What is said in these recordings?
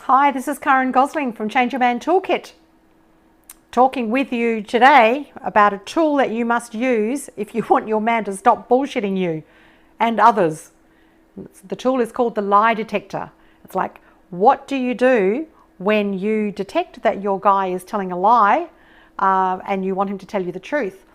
Hi, this is Karen Gosling from Change Your Man Toolkit, talking with you today about a tool that you must use if you want your man to stop bullshitting you and others. The tool is called the lie detector. It's like, what do you do when you detect that your guy is telling a lie and you want him to tell you the truth?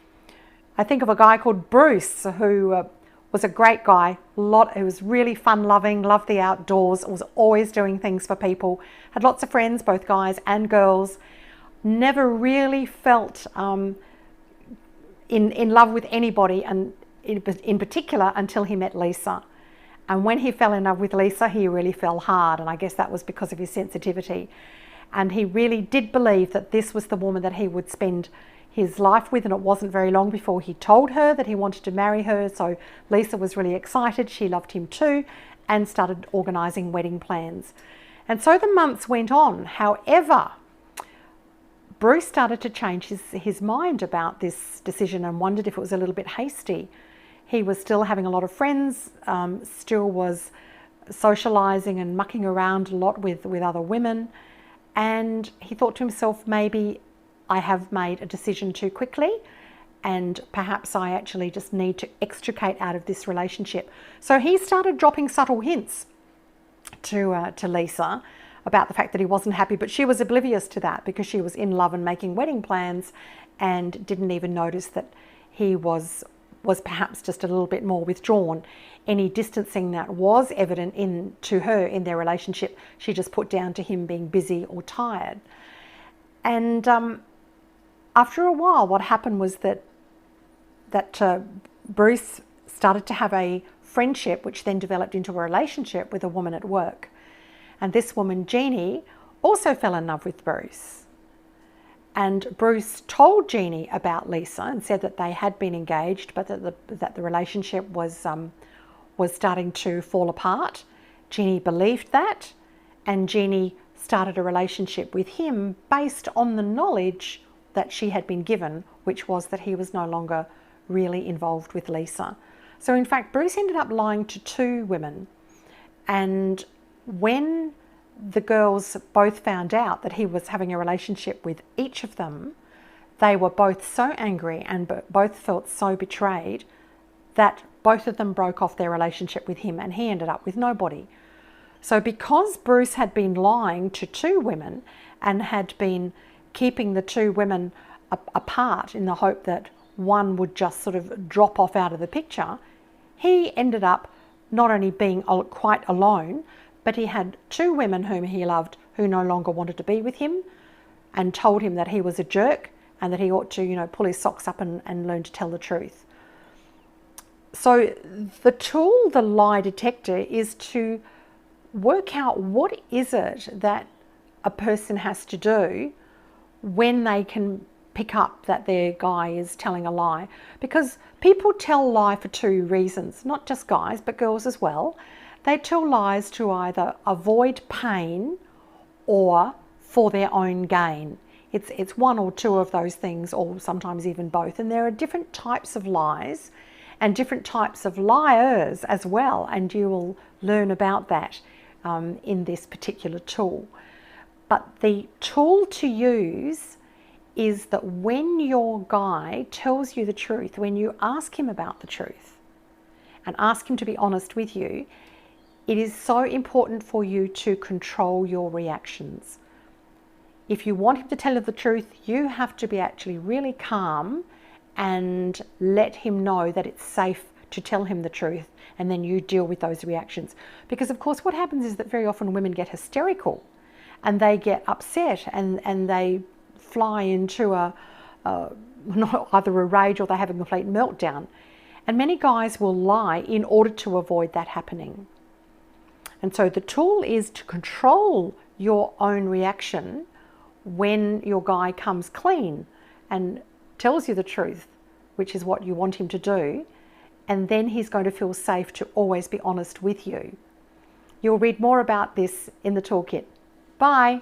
I think of a guy called Bruce who was a great guy. He was really fun-loving, loved the outdoors, was always doing things for people, had lots of friends, both guys and girls, never really felt in love with anybody, and in particular until he met Lisa. And when he fell in love with Lisa, he really fell hard, and I guess that was because of his sensitivity. And he really did believe that this was the woman that he would spend his life with, and it wasn't very long before he told her that he wanted to marry her. So Lisa was really excited. She loved him too and started organising wedding plans. And so the months went on. However, Bruce started to change his mind about this decision and wondered if it was a little bit hasty. He was still having a lot of friends, still was socialising and mucking around a lot with other women. And he thought to himself, maybe I have made a decision too quickly and perhaps I actually just need to extricate out of this relationship. So he started dropping subtle hints to Lisa about the fact that he wasn't happy, but she was oblivious to that because she was in love and making wedding plans and didn't even notice that he was perhaps just a little bit more withdrawn. Any distancing that was evident to her in their relationship, she just put down to him being busy or tired. And after a while, what happened was that Bruce started to have a friendship, which then developed into a relationship with a woman at work. And this woman, Jeannie, also fell in love with Bruce. And Bruce told Jeannie about Lisa and said that they had been engaged, but that the relationship was starting to fall apart. Jeannie believed that, and Jeannie started a relationship with him based on the knowledge that she had been given, which was that he was no longer really involved with Lisa. So in fact, Bruce ended up lying to two women. And when the girls both found out that he was having a relationship with each of them, they were both so angry and both felt so betrayed that both of them broke off their relationship with him, and he ended up with nobody. So because Bruce had been lying to two women and had been keeping the two women apart in the hope that one would just sort of drop off out of the picture, he ended up not only being quite alone, but he had two women whom he loved who no longer wanted to be with him and told him that he was a jerk and that he ought to, pull his socks up and learn to tell the truth. So the tool, the lie detector, is to work out what is it that a person has to do when they can pick up that their guy is telling a lie. Because people tell lie for two reasons, not just guys, but girls as well. They tell lies to either avoid pain or for their own gain. It's one or two of those things, or sometimes even both. And there are different types of lies and different types of liars as well. And you will learn about that in this particular tool. But the tool to use is that when your guy tells you the truth, when you ask him about the truth and ask him to be honest with you, it is so important for you to control your reactions. If you want him to tell you the truth, you have to be actually really calm and let him know that it's safe to tell him the truth, and then you deal with those reactions. Because of course what happens is that very often women get hysterical and they get upset and they fly into either a rage or they have a complete meltdown. And many guys will lie in order to avoid that happening. And so the tool is to control your own reaction when your guy comes clean and tells you the truth, which is what you want him to do, and then he's going to feel safe to always be honest with you. You'll read more about this in the toolkit. Bye.